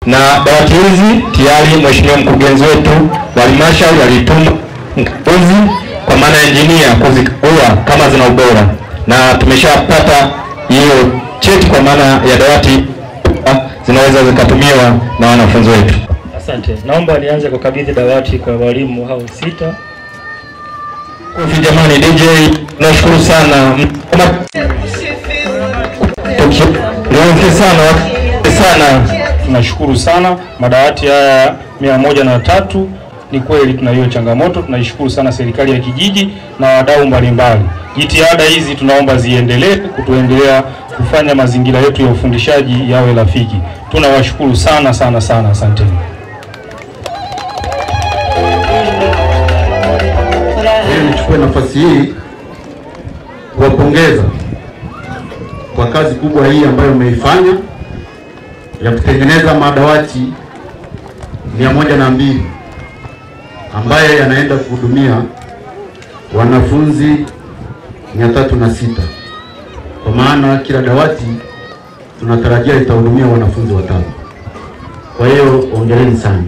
na dawati hizi tayari mheshimiwa mkurugenzi wetu wa halmashauri alituma mkaguzi kwa maana engineer kuzikagua kama zina ubora, na tumeshapata hiyo cheti kwa maana ya dawati zinaweza zikatumiwa na wanafunzi wetu. Asante. Naomba nianze kukabidhi dawati kwa walimu hao 6. Kofi jamani, DJ nashukuru sana. Tunashukuru sana. Madawati haya 103 ni kweli tuna hiyo changamoto. Tunaishukuru sana serikali ya kijiji na wadau mbalimbali. Jitihada hizi tunaomba ziendelee kutuendelea kufanya mazingira yetu ya ufundishaji yawe rafiki. Tunawashukuru sana sana sana, asanteni. Nichukue nafasi hii kuwapongeza kwa kazi kubwa hii ambayo umeifanya ya kutengeneza madawati 102 ambaye yanaenda kuhudumia wanafunzi 306. Kwa maana kila dawati tunatarajia litahudumia wanafunzi 5. Kwa hiyo hongereni sana.